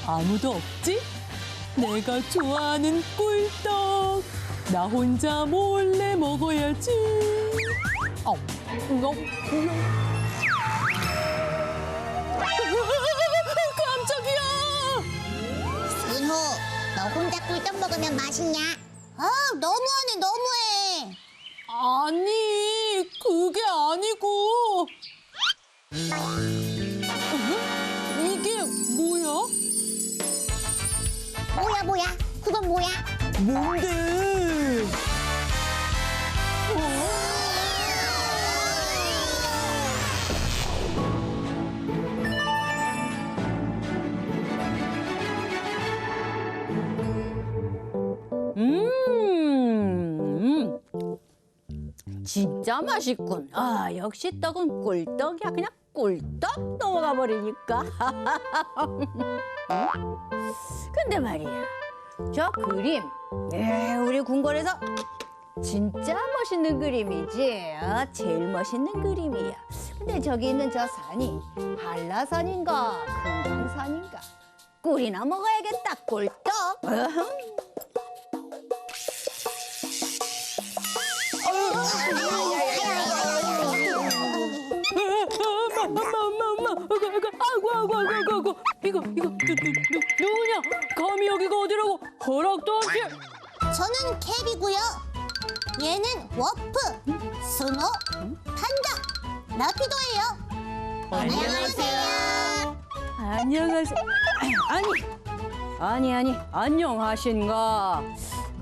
아무도 없지? 내가 좋아하는 꿀떡. 나 혼자 몰래 먹어야지. 깜짝이야! 은호, 너 혼자 꿀떡 먹으면 맛있냐? 아, 너무하네, 너무해. 아니, 그게 아니고. 이게 뭐야? 뭐야? 그건 뭐야? 뭔데? 진짜 맛있군. 아, 역시 떡은 꿀떡이야. 그냥 꿀떡 넘어가 버리니까. 근데 말이야, 저 그림, 우리 궁궐에서 진짜 멋있는 그림이지. 제일 멋있는 그림이야. 근데 저기 있는 저 산이 한라산인가 금강산인가? 꿀이나 먹어야겠다, 꿀떡. 아이고. 이거, 누구냐? 감히 여기가 어디라고 허락도 않게. 저는 캡이고요. 얘는 워프, 스노, 판다, 라피도예요. 안녕하세요. 안녕하세요. 아니, 안녕하신가?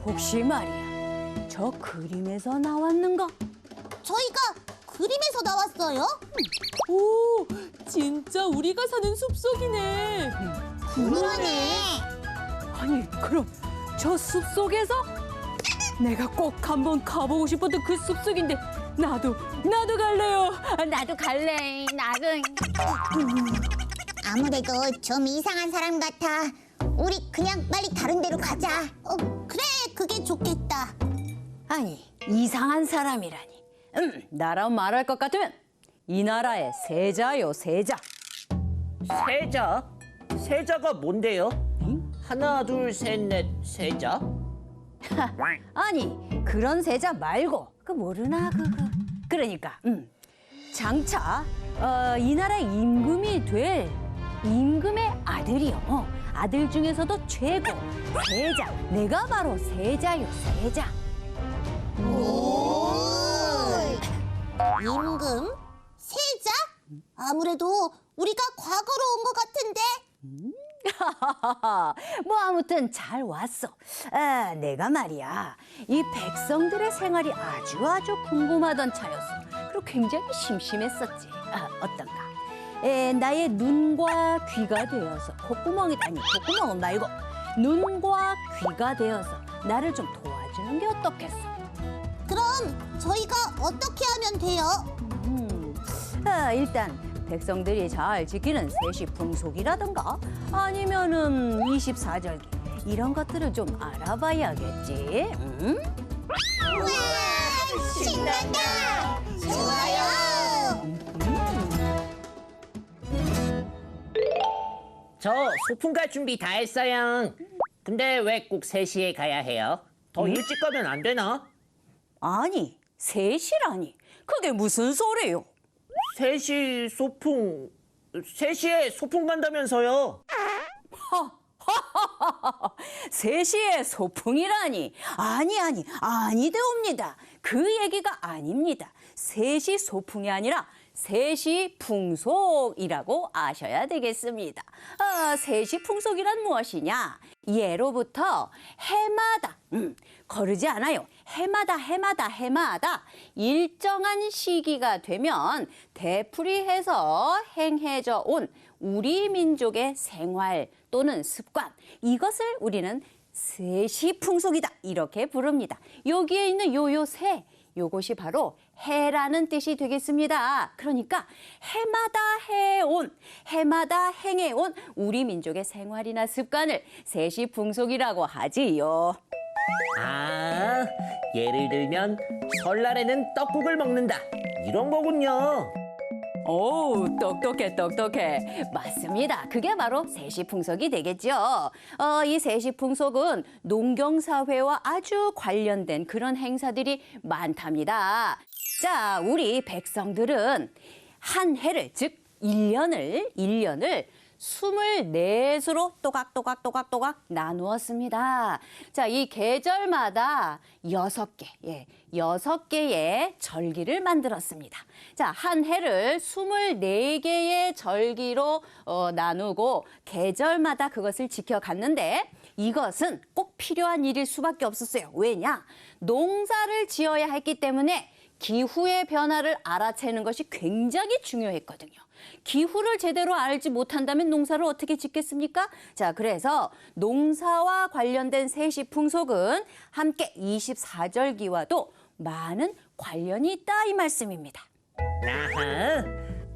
혹시 말이야, 저 그림에서 나왔는가? 저희가 그림에서 나왔어요? 오, 진짜 우리가 사는 숲속이네. 그러네. 아니, 그럼 저 숲속에서 내가 꼭 한번 가보고 싶었던 그 숲속인데 나도 갈래요. 나도 갈래. 나도. 아무래도 좀 이상한 사람 같아. 우리 그냥 빨리 다른 데로 가자. 그래, 그게 좋겠다. 아니, 이상한 사람이라니. 나라 말할 것 같으면 이 나라의 세자요, 세자. 세자? 세자가 뭔데요? 하나, 둘, 셋, 넷, 세자? 아니, 그런 세자 말고 그 모르나 그러니까 장차 이 나라의 임금이 될 임금의 아들이요. 아들 중에서도 최고 세자. 내가 바로 세자요, 세자. 오! 임금? 세자? 아무래도 우리가 과거로 온 것 같은데? 뭐 아무튼 잘 왔어. 내가 말이야, 이 백성들의 생활이 아주 궁금하던 차였어. 그리고 굉장히 심심했었지. 어떤가? 나의 눈과 귀가 되어서 콧구멍은 말고 눈과 귀가 되어서 나를 좀 도와주는 게 어떻겠어? 그럼 저희가 어떻게 하면 돼요? 일단 백성들이 잘 지키는 세시 풍속이라든가 아니면은 24절기 이런 것들을 좀 알아봐야겠지. 우와! 신난다! 좋아요! 저 소풍 갈 준비 다 했어요. 근데 왜 꼭 3시에 가야 해요? 더 일찍 가면 안 되나? 아니, 3시라니. 그게 무슨 소리요? 3시 소풍... 3시에 소풍 간다면서요? 3시에 소풍이라니. 아니되옵니다. 그 얘기가 아닙니다. 3시 소풍이 아니라 3시 풍속이라고 아셔야 되겠습니다. 3시 풍속이란 무엇이냐? 예로부터 해마다, 거르지 않아요. 해마다 일정한 시기가 되면 되풀이해서 행해져 온 우리 민족의 생활 또는 습관, 이것을 우리는 세시 풍속이다 이렇게 부릅니다. 여기에 있는 요 세, 요것이 바로 해라는 뜻이 되겠습니다. 그러니까 해마다 행해온 우리 민족의 생활이나 습관을 세시 풍속이라고 하지요. 아, 예를 들면 설날에는 떡국을 먹는다 이런 거군요. 똑똑해, 똑똑해. 맞습니다. 그게 바로 세시풍속이 되겠죠. 이 세시풍속은 농경사회와 아주 관련된 그런 행사들이 많답니다. 자, 우리 백성들은 한 해를, 즉 1년을 24수로 또각또각 나누었습니다. 자, 이 계절마다 6개, 6개의 절기를 만들었습니다. 자, 한 해를 24개의 절기로 나누고 계절마다 그것을 지켜갔는데 이것은 꼭 필요한 일일 수밖에 없었어요. 왜냐? 농사를 지어야 했기 때문에 기후의 변화를 알아채는 것이 굉장히 중요했거든요. 기후를 제대로 알지 못한다면 농사를 어떻게 짓겠습니까? 자, 그래서 농사와 관련된 세시풍속은 함께 24절기와도 많은 관련이 있다 이 말씀입니다. 아하,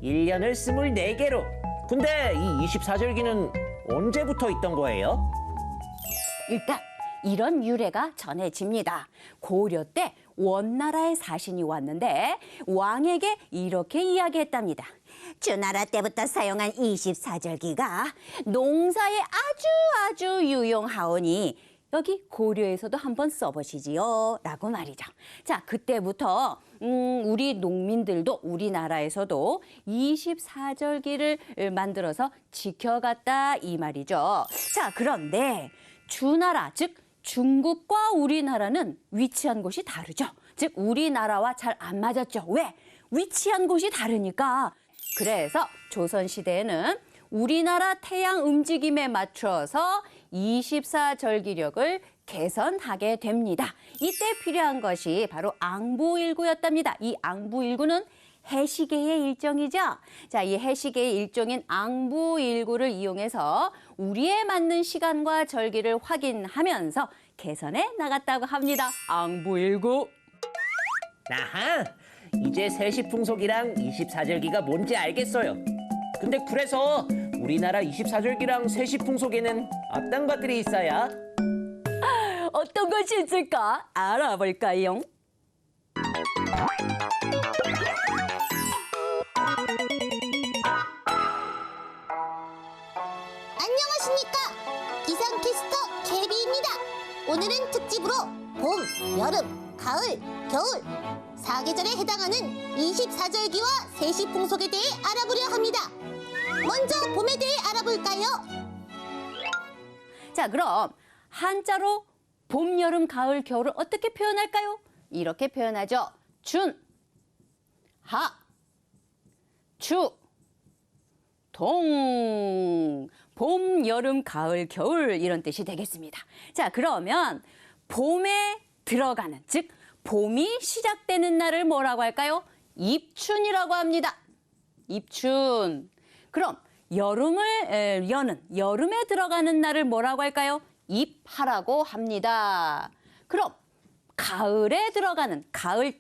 1년을 24개로. 근데 이 24절기는 언제부터 있던 거예요? 일단 이런 유래가 전해집니다. 고려 때 원나라의 사신이 왔는데 왕에게 이렇게 이야기했답니다. 주나라 때부터 사용한 24절기가 농사에 아주 유용하오니 여기 고려에서도 한번 써보시지요 라고 말이죠. 자, 그때부터 우리 농민들도 우리나라에서도 24절기를 만들어서 지켜갔다 이 말이죠. 자, 그런데 주나라, 즉 중국과 우리나라는 위치한 곳이 다르죠. 즉 우리나라와 잘 안 맞았죠. 왜? 위치한 곳이 다르니까. 그래서 조선시대에는 우리나라 태양 움직임에 맞춰서 24절기력을 개선하게 됩니다. 이때 필요한 것이 바로 앙부일구였답니다. 이 앙부일구는 해시계의 일종이죠. 자, 이 해시계의 일종인 앙부일구를 이용해서 우리에 맞는 시간과 절기를 확인하면서 개선해 나갔다고 합니다. 앙부일구. 아하, 이제 세시풍속이랑 24절기가 뭔지 알겠어요. 근데 그래서 우리나라 24절기랑 세시풍속에는 어떤 것들이 있어요? 어떤 것이 있을까? 알아볼까요? 안녕하십니까? 기상캐스터 케비입니다. 오늘은 특집으로 봄, 여름, 가을, 겨울 4계절에 해당하는 24절기와 세시풍속에 대해 알아보려 합니다. 먼저 봄에 대해 알아볼까요? 자, 그럼 한자로 봄, 여름, 가을, 겨울을 어떻게 표현할까요? 이렇게 표현하죠. 춘, 하, 추, 동. 봄, 여름, 가을, 겨울 이런 뜻이 되겠습니다. 자, 그러면 봄에 들어가는, 즉 봄이 시작되는 날을 뭐라고 할까요? 입춘이라고 합니다. 입춘. 그럼 여는 여름에 들어가는 날을 뭐라고 할까요? 입하라고 합니다. 그럼 가을에 들어가는 가을을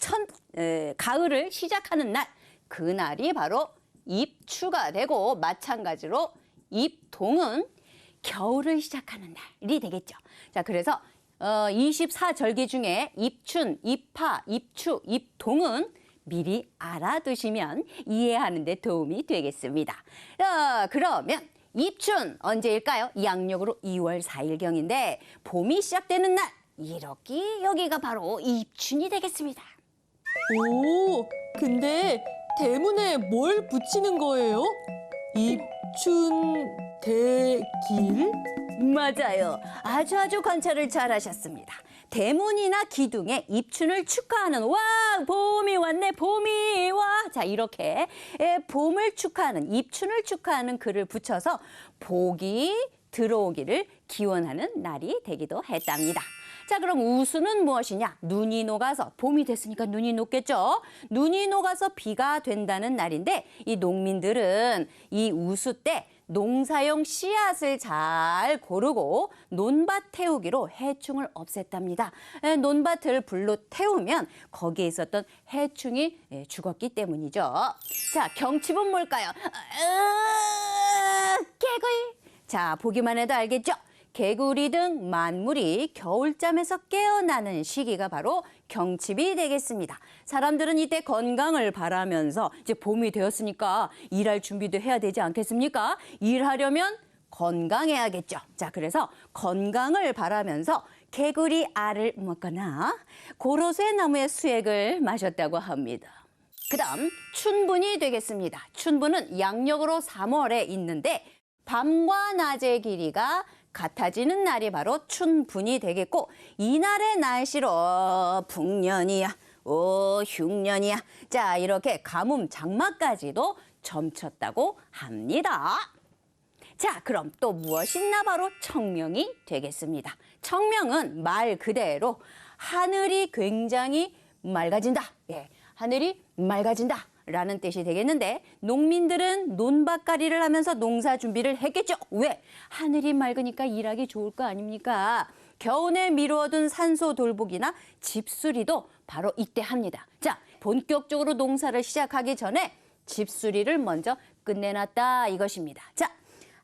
시작하는 날, 그날이 바로 입추가 되고 마찬가지로 입동은 겨울을 시작하는 날이 되겠죠. 자, 그래서 24절기 중에 입춘, 입하, 입추, 입동은 미리 알아두시면 이해하는 데 도움이 되겠습니다. 그러면 입춘 언제일까요? 양력으로 2월 4일경인데 봄이 시작되는 날, 이렇게 여기가 바로 입춘이 되겠습니다. 오, 근데 대문에 뭘 붙이는 거예요? 입춘대길? 맞아요. 아주 관찰을 잘 하셨습니다. 대문이나 기둥에 입춘을 축하하는, 와, 봄이 왔네, 봄이 와. 자, 이렇게 봄을 축하하는, 입춘을 축하하는 글을 붙여서 복이 들어오기를 기원하는 날이 되기도 했답니다. 자, 그럼 우수는 무엇이냐? 눈이 녹아서, 봄이 됐으니까 눈이 녹겠죠? 눈이 녹아서 비가 된다는 날인데 이 농민들은 이 우수 때 농사용 씨앗을 잘 고르고 논밭 태우기로 해충을 없앴답니다. 논밭을 불로 태우면 거기에 있었던 해충이 죽었기 때문이죠. 자, 경칩은 뭘까요? 개구리. 자, 보기만 해도 알겠죠? 개구리 등 만물이 겨울잠에서 깨어나는 시기가 바로 경칩이 되겠습니다. 사람들은 이때 건강을 바라면서 이제 봄이 되었으니까 일할 준비도 해야 되지 않겠습니까? 일하려면 건강해야겠죠. 자, 그래서 건강을 바라면서 개구리 알을 먹거나 고로쇠 나무의 수액을 마셨다고 합니다. 그다음 춘분이 되겠습니다. 춘분은 양력으로 3월에 있는데 밤과 낮의 길이가 같아지는 날이 바로 춘분이 되겠고 이날의 날씨로 풍년이야, 흉년이야. 자, 이렇게 가뭄 장마까지도 점쳤다고 합니다. 자, 그럼 또 무엇이 있나 바로 청명이 되겠습니다. 청명은 말 그대로 하늘이 굉장히 맑아진다. 예, 하늘이 맑아진다. 라는 뜻이 되겠는데 농민들은 논밭갈이를 하면서 농사 준비를 했겠죠. 왜? 하늘이 맑으니까 일하기 좋을 거 아닙니까? 겨우내 미루어둔 산소 돌보기나 집수리도 바로 이때 합니다. 자, 본격적으로 농사를 시작하기 전에 집수리를 먼저 끝내놨다 이것입니다. 자,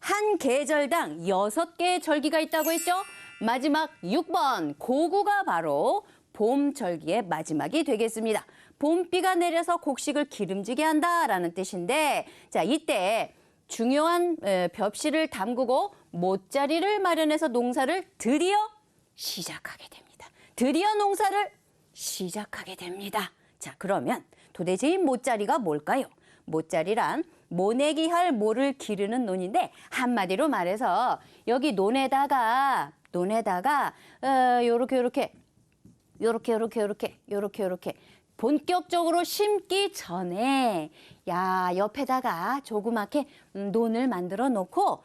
한 계절당 6개의 절기가 있다고 했죠. 마지막 6번 고구가 바로 봄절기의 마지막이 되겠습니다. 봄비가 내려서 곡식을 기름지게 한다라는 뜻인데 자, 이때 중요한 벽실을 담그고 못자리를 마련해서 농사를 드디어 시작하게 됩니다. 드디어 농사를 시작하게 됩니다. 자, 그러면 도대체 이 못자리가 뭘까요? 못자리란 모내기 할 모를 기르는 논인데 한마디로 말해서 여기 논에다가 요렇게 본격적으로 심기 전에 옆에다가 조그맣게 논을 만들어 놓고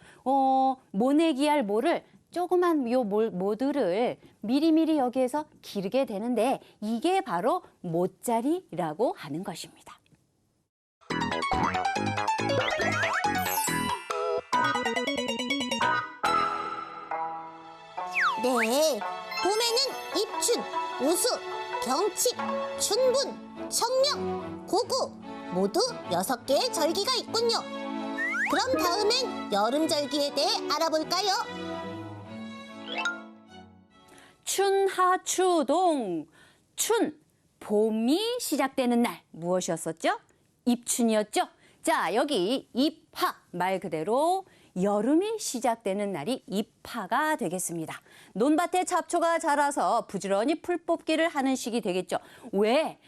모내기 할 모를 조그만 요 모들을 미리미리 여기에서 기르게 되는데 이게 바로 못자리라고 하는 것입니다. 네, 봄에는 입춘, 우수, 경칩, 춘분, 청명, 고구 모두 6개의 절기가 있군요. 그럼 다음엔 여름절기에 대해 알아볼까요? 춘하추동, 춘, 봄이 시작되는 날 무엇이었었죠? 입춘이었죠? 자, 여기 입하 말 그대로 여름이 시작되는 날이 입하가 되겠습니다. 논밭에 잡초가 자라서 부지런히 풀 뽑기를 하는 시기 되겠죠. 왜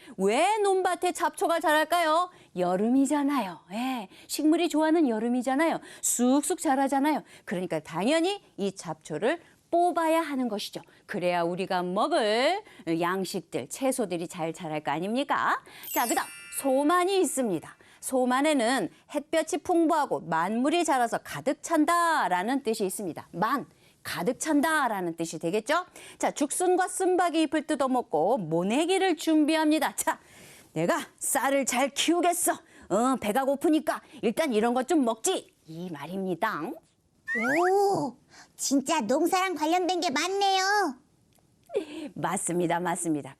논밭에 잡초가 자랄까요? 여름이잖아요. 예, 식물이 좋아하는 여름이잖아요. 쑥쑥 자라잖아요. 그러니까 당연히 이 잡초를 뽑아야 하는 것이죠. 그래야 우리가 먹을 양식들, 채소들이 잘 자랄 거 아닙니까? 자, 그다음 소만이 있습니다. 소만에는 햇볕이 풍부하고 만물이 자라서 가득 찬다라는 뜻이 있습니다. 가득 찬다라는 뜻이 되겠죠? 자, 죽순과 쓴박이 잎을 뜯어먹고 모내기를 준비합니다. 자, 내가 쌀을 잘 키우겠어. 배가 고프니까 일단 이런 것 좀 먹지. 이 말입니다. 오, 진짜 농사랑 관련된 게 많네요. 맞습니다.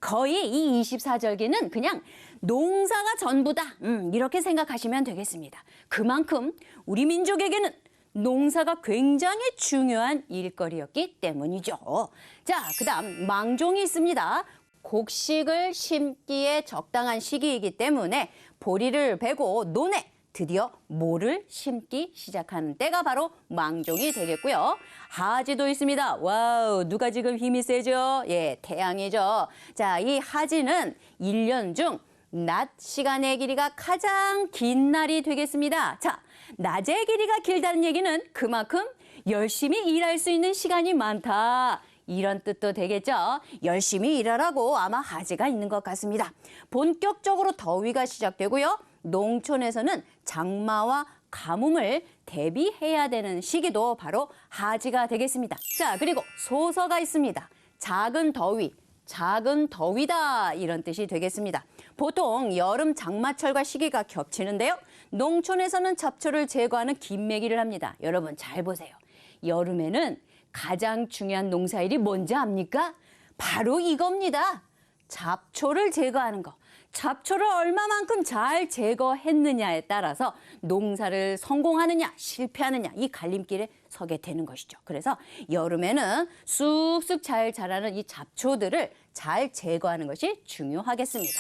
거의 이 24절기는 그냥 농사가 전부다. 이렇게 생각하시면 되겠습니다. 그만큼 우리 민족에게는 농사가 굉장히 중요한 일거리였기 때문이죠. 자, 그다음 망종이 있습니다. 곡식을 심기에 적당한 시기이기 때문에 보리를 베고 논에 드디어 모를 심기 시작하는 때가 바로 망종이 되겠고요. 하지도 있습니다. 와우, 누가 지금 힘이 세죠? 예, 태양이죠. 자, 이 하지는 1년 중 낮 시간의 길이가 가장 긴 날이 되겠습니다. 자, 낮의 길이가 길다는 얘기는 그만큼 열심히 일할 수 있는 시간이 많다. 이런 뜻도 되겠죠. 열심히 일하라고 아마 하지가 있는 것 같습니다. 본격적으로 더위가 시작되고요. 농촌에서는 장마와 가뭄을 대비해야 되는 시기도 바로 하지가 되겠습니다. 자, 그리고 소서가 있습니다. 작은 더위, 작은 더위다 이런 뜻이 되겠습니다. 보통 여름 장마철과 시기가 겹치는데요. 농촌에서는 잡초를 제거하는 김매기를 합니다. 여러분 잘 보세요. 여름에는 가장 중요한 농사일이 뭔지 압니까? 바로 이겁니다. 잡초를 제거하는 거. 잡초를 얼마만큼 잘 제거했느냐에 따라서 농사를 성공하느냐 실패하느냐 이 갈림길에 서게 되는 것이죠. 그래서 여름에는 쑥쑥 잘 자라는 이 잡초들을 잘 제거하는 것이 중요하겠습니다.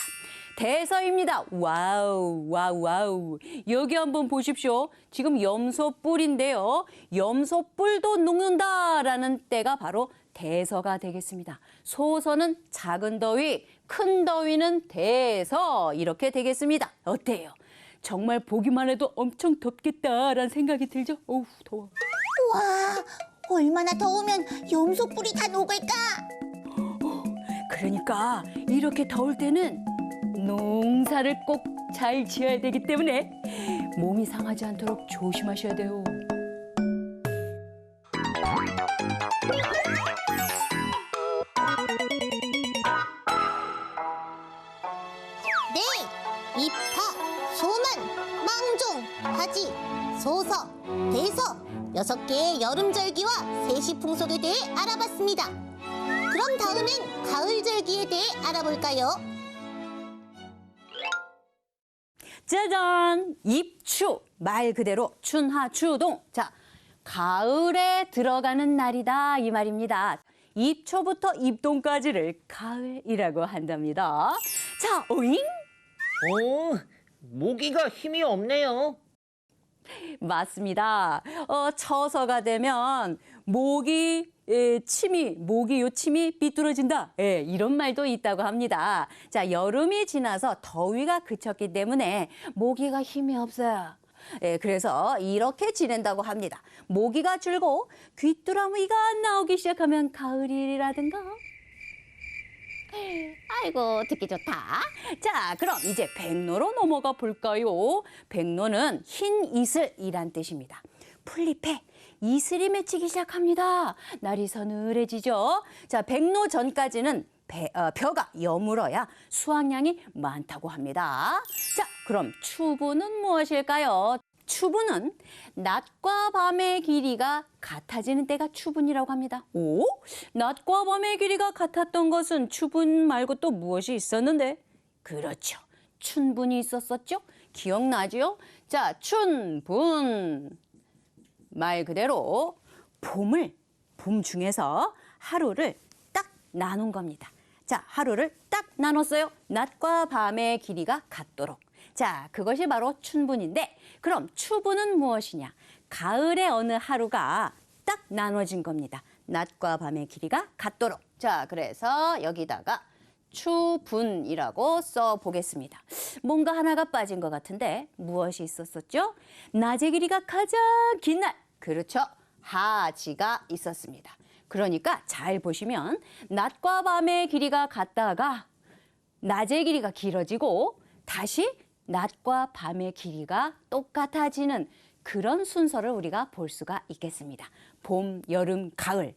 대서입니다. 와우, 와우, 와우. 여기 한번 보십시오. 지금 염소뿔인데요. 염소뿔도 녹는다라는 때가 바로 대서가 되겠습니다. 소서는 작은 더위, 큰 더위는 대서 이렇게 되겠습니다. 어때요? 정말 보기만 해도 엄청 덥겠다라는 생각이 들죠? 어우, 더워. 와, 얼마나 더우면 염소뿔이 다 녹을까? 그러니까 이렇게 더울 때는 농사를 꼭 잘 지어야 되기 때문에 몸이 상하지 않도록 조심하셔야 돼요. 네, 입하, 소만, 망종, 하지, 소서, 대서 6개의 여름절기와 세시풍속에 대해 알아봤습니다. 그럼 다음엔 가을절기에 대해 알아볼까요? 짜잔! 입추! 말 그대로 춘하추동. 자, 가을에 들어가는 날이다 이 말입니다. 입초부터 입동까지를 가을이라고 한답니다. 자, 오잉? 오, 모기가 힘이 없네요. 맞습니다. 처서가 되면 모기 요침이 삐뚤어진다. 예, 이런 말도 있다고 합니다. 자, 여름이 지나서 더위가 그쳤기 때문에 모기가 힘이 없어요. 예, 그래서 이렇게 지낸다고 합니다. 모기가 줄고 귀뚜라미가 나오기 시작하면 가을이라든가. 아이고, 듣기 좋다. 자, 그럼 이제 백로로 넘어가 볼까요? 백로는 흰 이슬이란 뜻입니다. 풀잎에 이슬이 맺히기 시작합니다. 날이 서늘해지죠. 자, 백로 전까지는 벼가 여물어야 수확량이 많다고 합니다. 자, 그럼 추부는 무엇일까요? 추부는 낮과 밤의 길이가 같아지는 때가 추분이라고 합니다. 오? 낮과 밤의 길이가 같았던 것은 추분 말고 또 무엇이 있었는데? 그렇죠. 춘분이 있었었죠? 기억나죠? 자, 춘분. 말 그대로 봄 중에서 하루를 딱 나눈 겁니다. 자, 하루를 딱 나눴어요. 낮과 밤의 길이가 같도록. 자, 그것이 바로 춘분인데 그럼 추분은 무엇이냐? 가을의 어느 하루가 딱 나눠진 겁니다. 낮과 밤의 길이가 같도록. 자, 그래서 여기다가 추분이라고 써보겠습니다. 뭔가 하나가 빠진 것 같은데 무엇이 있었었죠? 낮의 길이가 가장 긴 날. 그렇죠. 하지가 있었습니다. 그러니까 잘 보시면 낮과 밤의 길이가 같다가 낮의 길이가 길어지고 다시 낮과 밤의 길이가 똑같아지는 그런 순서를 우리가 볼 수가 있겠습니다. 봄, 여름, 가을.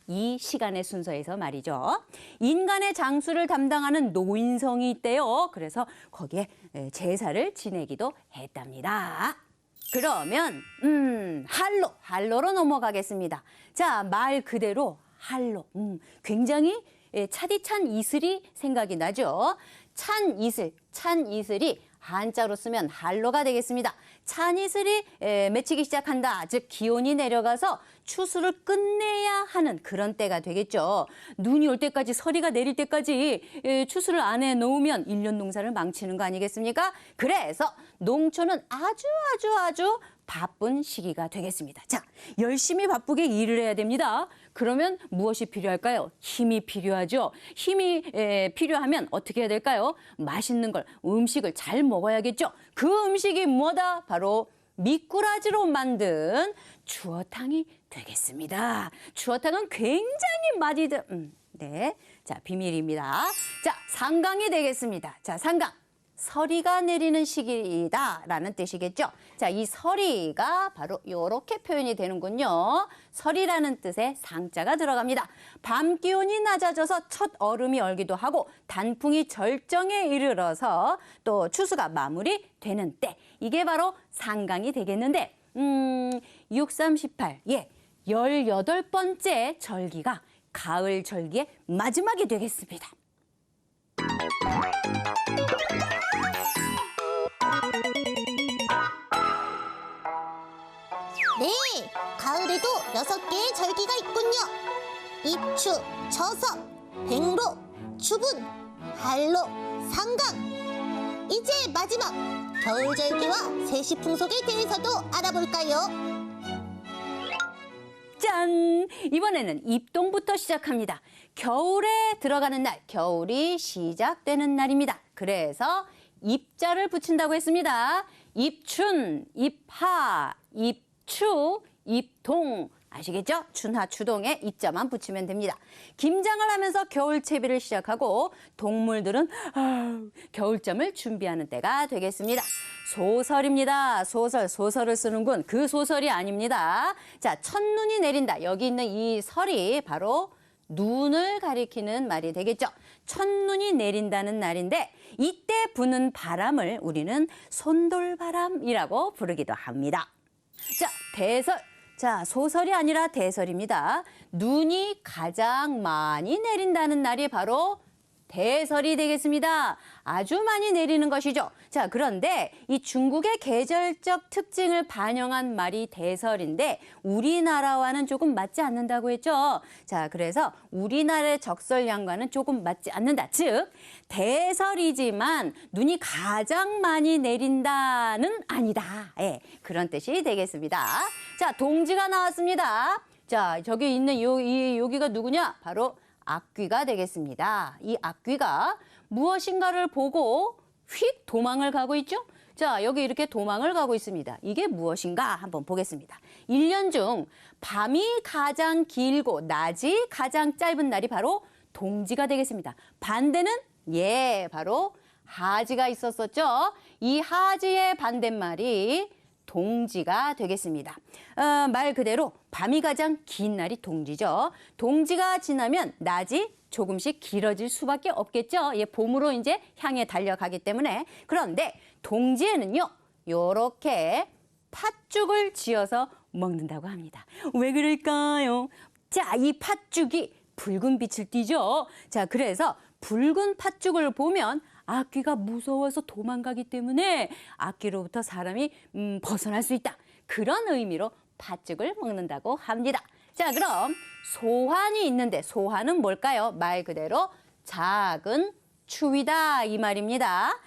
이 시간의 순서에서 말이죠. 인간의 장수를 담당하는 노인성이 있대요. 그래서 거기에 제사를 지내기도 했답니다. 그러면 한로로 넘어가겠습니다. 자, 말 그대로 한로. 굉장히 차디찬 이슬이 생각이 나죠. 찬 이슬이 한자로 쓰면 한로가 되겠습니다. 찬 이슬이 맺히기 시작한다. 즉 기온이 내려가서 추수를 끝내야 하는 그런 때가 되겠죠. 눈이 올 때까지 서리가 내릴 때까지 추수를 안 해놓으면 1년 농사를 망치는 거 아니겠습니까? 그래서 농촌은 아주 바쁜 시기가 되겠습니다. 자, 열심히 바쁘게 일을 해야 됩니다. 그러면 무엇이 필요할까요? 힘이 필요하죠. 힘이 필요하면 어떻게 해야 될까요? 맛있는 걸, 음식을 잘 먹어야겠죠. 그 음식이 뭐다? 바로 미꾸라지로 만든 추어탕이 되겠습니다. 추어탕은 굉장히 맛이 네, 자, 비밀입니다. 자, 상강이 되겠습니다. 자, 상강. 서리가 내리는 시기다라는 뜻이겠죠. 자, 이 서리가 바로 이렇게 표현이 되는군요. 서리라는 뜻의 상자가 들어갑니다. 밤 기온이 낮아져서 첫 얼음이 얼기도 하고 단풍이 절정에 이르러서 또 추수가 마무리되는 때. 이게 바로 상강이 되겠는데 6, 3, 18. 예, 18번째 절기가 가을 절기의 마지막이 되겠습니다. 네, 가을에도 6개의 절기가 있군요. 입추, 처석, 백로, 추분, 한로, 상강. 이제 마지막 겨울 절기와 세시풍속에 대해서도 알아볼까요? 짠! 이번에는 입동부터 시작합니다. 겨울에 들어가는 날, 겨울이 시작되는 날입니다. 그래서 입자를 붙인다고 했습니다. 입춘, 입하, 입추, 입동. 아시겠죠? 춘하, 추동에 입자만 붙이면 됩니다. 김장을 하면서 겨울채비를 시작하고 동물들은 겨울잠을 준비하는 때가 되겠습니다. 소설입니다. 소설을 쓰는군. 그 소설이 아닙니다. 자, 첫눈이 내린다. 여기 있는 이 설이 바로 눈을 가리키는 말이 되겠죠. 첫눈이 내린다는 날인데 이때 부는 바람을 우리는 손돌바람이라고 부르기도 합니다. 자, 대설. 자, 소설이 아니라 대설입니다. 눈이 가장 많이 내린다는 날이 바로 대설이 되겠습니다. 아주 많이 내리는 것이죠. 자, 그런데 이 중국의 계절적 특징을 반영한 말이 대설인데 우리나라와는 조금 맞지 않는다고 했죠. 자, 그래서 우리나라의 적설량과는 조금 맞지 않는다. 즉, 대설이지만 눈이 가장 많이 내린다는 아니다. 예, 그런 뜻이 되겠습니다. 자, 동지가 나왔습니다. 자, 저기 있는 여기가 누구냐? 바로 악귀가 되겠습니다. 이 악귀가 무엇인가를 보고 휙 도망을 가고 있죠? 자, 여기 이렇게 도망을 가고 있습니다. 이게 무엇인가 한번 보겠습니다. 1년 중 밤이 가장 길고 낮이 가장 짧은 날이 바로 동지가 되겠습니다. 반대는 바로 하지가 있었었죠. 이 하지의 반대말이 동지가 되겠습니다. 말 그대로 밤이 가장 긴 날이 동지죠. 동지가 지나면 낮이 조금씩 길어질 수밖에 없겠죠. 봄으로 이제 향해 달려가기 때문에. 그런데 동지에는요, 요렇게 팥죽을 지어서 먹는다고 합니다. 왜 그럴까요? 자, 이 팥죽이 붉은 빛을 띠죠. 자, 그래서 붉은 팥죽을 보면 악귀가 무서워서 도망가기 때문에 악귀로부터 사람이 벗어날 수 있다. 그런 의미로 팥죽을 먹는다고 합니다. 자, 그럼 소환이 있는데 소환은 뭘까요? 말 그대로 작은 추위다 이 말입니다.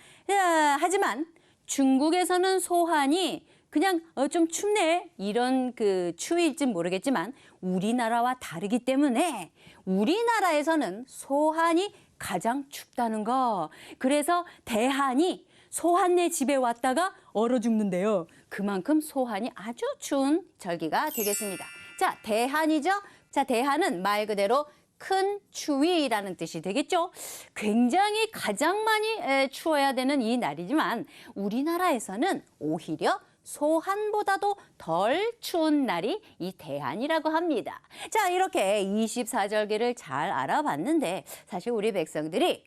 하지만 중국에서는 소환이 그냥 좀 춥네 이런 그 추위일진 모르겠지만 우리나라와 다르기 때문에 우리나라에서는 소환이 가장 춥다는 거. 그래서 대한이 소환네 집에 왔다가 얼어 죽는데요. 그만큼 소환이 아주 추운 절기가 되겠습니다. 자, 대한이죠. 자, 대한은 말 그대로 큰 추위라는 뜻이 되겠죠. 굉장히 가장 많이 추워야 되는 이 날이지만 우리나라에서는 오히려 소한보다도 덜 추운 날이 이 대한이라고 합니다. 자, 이렇게 24절기를 잘 알아봤는데 사실 우리 백성들이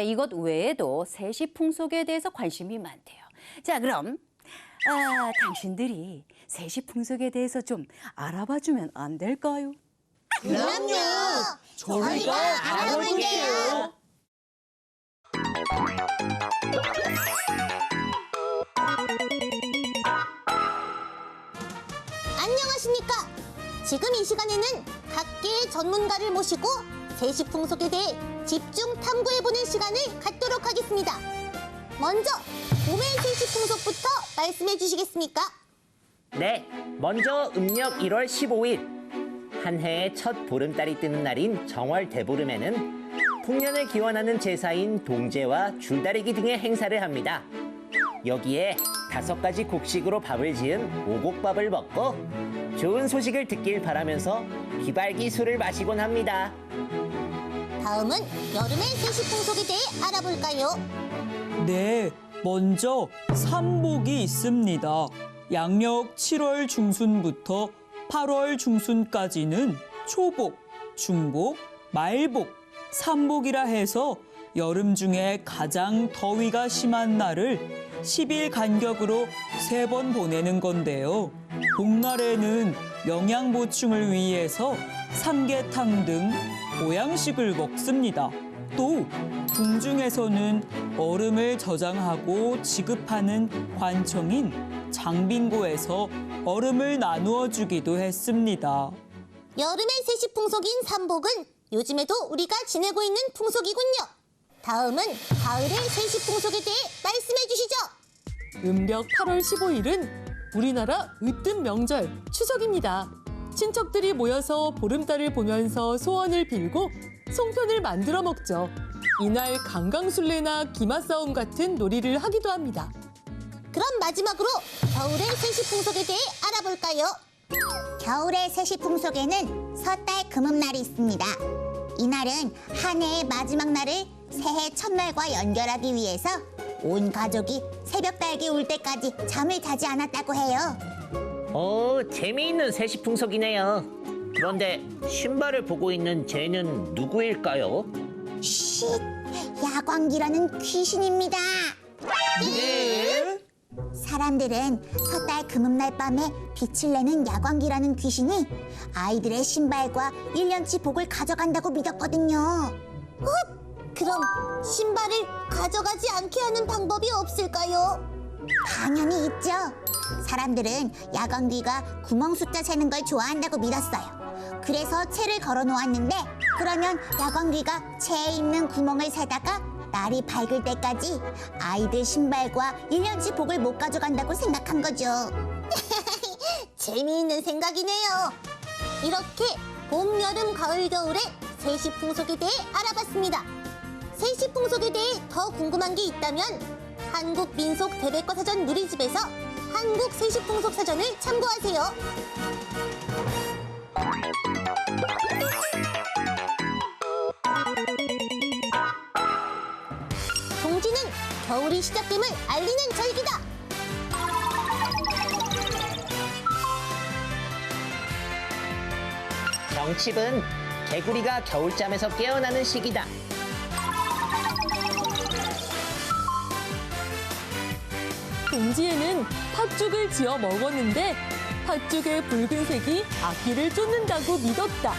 이것 외에도 세시풍속에 대해서 관심이 많대요. 자, 그럼 당신들이 세시풍속에 대해서 좀 알아봐주면 안 될까요? 그럼요. 저희가 알아볼게요. 안녕하십니까? 지금 이 시간에는 각계의 전문가를 모시고 세시풍속에 대해 집중 탐구해보는 시간을 갖도록 하겠습니다. 먼저 봄의 세시풍속부터 말씀해 주시겠습니까? 네, 먼저 음력 1월 15일 한 해의 첫 보름달이 뜨는 날인 정월 대보름에는 풍년을 기원하는 제사인 동제와 줄다리기 등의 행사를 합니다. 여기에 5가지 곡식으로 밥을 지은 오곡밥을 먹고 좋은 소식을 듣길 바라면서 비발기 술을 마시곤 합니다. 다음은 여름의 세시풍속에 대해 알아볼까요? 네, 먼저 삼복이 있습니다. 양력 7월 중순부터 8월 중순까지는 초복, 중복, 말복, 삼복이라 해서 여름 중에 가장 더위가 심한 날을 10일 간격으로 3번 보내는 건데요. 복날에는 영양 보충을 위해서 삼계탕 등 보양식을 먹습니다. 또 궁중에서는 얼음을 저장하고 지급하는 관청인 장빙고에서 얼음을 나누어 주기도 했습니다. 여름의 세시풍속인 삼복은 요즘에도 우리가 지내고 있는 풍속이군요. 다음은 가을의 세시풍속에 대해 말씀해 주시죠. 음력 8월 15일은 우리나라 으뜸 명절 추석입니다. 친척들이 모여서 보름달을 보면서 소원을 빌고 송편을 만들어 먹죠. 이날 강강술래나 기마싸움 같은 놀이를 하기도 합니다. 그럼 마지막으로 겨울의 세시풍속에 대해 알아볼까요? 겨울의 세시풍속에는 섣달 금음날이 있습니다. 이날은 한 해의 마지막 날을 새해 첫날과 연결하기 위해서 온 가족이 새벽 달기 울 때까지 잠을 자지 않았다고 해요. 재미있는 세시풍속이네요. 그런데 신발을 보고 있는 쟤는 누구일까요? 쉿! 야광기라는 귀신입니다. 네? 사람들은 섣달 금음날 밤에 빛을 내는 야광기라는 귀신이 아이들의 신발과 1년치 복을 가져간다고 믿었거든요. 그럼 신발을 가져가지 않게 하는 방법이 없을까요? 당연히 있죠. 사람들은 야광귀가 구멍 숫자 세는 걸 좋아한다고 믿었어요. 그래서 채를 걸어 놓았는데 그러면 야광귀가 채에 있는 구멍을 세다가 날이 밝을 때까지 아이들 신발과 1년치 복을 못 가져간다고 생각한 거죠. 재미있는 생각이네요. 이렇게 봄, 여름, 가을, 겨울의 세시풍속에 대해 알아봤습니다. 세시풍속에 대해 더 궁금한 게 있다면 한국민속대백과사전 누리집에서 한국 세시풍속 사전을 참고하세요. 동지는 겨울이 시작됨을 알리는 절기다. 정칩은 개구리가 겨울잠에서 깨어나는 시기다. 동지에는 팥죽을 지어 먹었는데 팥죽의 붉은색이 악기를 쫓는다고 믿었다.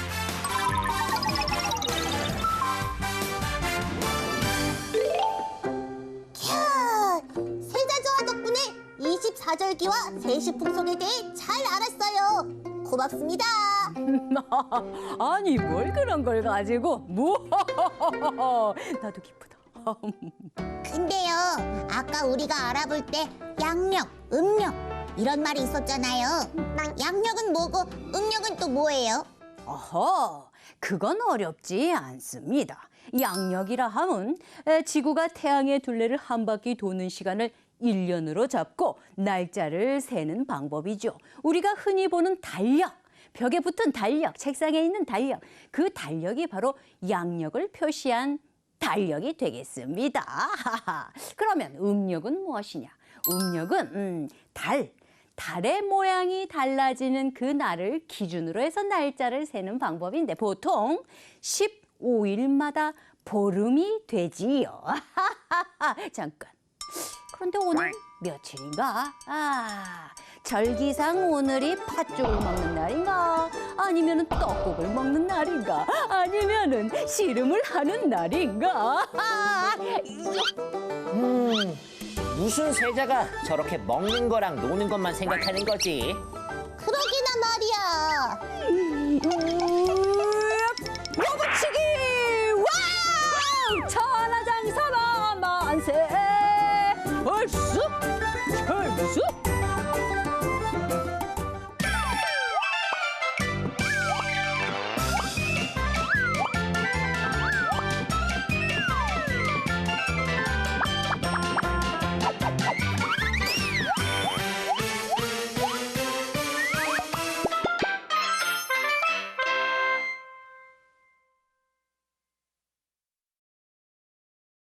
세자저와 덕분에 24절기와 세시풍속에 대해 잘 알았어요. 고맙습니다. 아니 뭘 그런 걸 가지고 나도 기쁘다. 근데요, 아까 우리가 알아볼 때 양력, 음력 이런 말이 있었잖아요. 양력은 뭐고 음력은 또 뭐예요? 어허, 그건 어렵지 않습니다. 양력이라 함은 지구가 태양의 둘레를 한 바퀴 도는 시간을 1년으로 잡고 날짜를 세는 방법이죠. 우리가 흔히 보는 달력, 벽에 붙은 달력, 책상에 있는 달력, 그 달력이 바로 양력을 표시한 달력이 되겠습니다. 그러면 음력은 무엇이냐? 음력은 달의 모양이 달라지는 그 날을 기준으로 해서 날짜를 세는 방법인데 보통 15일마다 보름이 되지요. 잠깐. 그런데 오늘 며칠인가? 절기상 오늘이 팥죽을 먹는 날인가? 아니면은 떡국을 먹는 날인가? 아니면은 씨름을 하는 날인가? 무슨 세자가 저렇게 먹는 거랑 노는 것만 생각하는 거지? 그러기나 말이야. 요구치기! 와우! 천하장사가 만세! 얼쑤!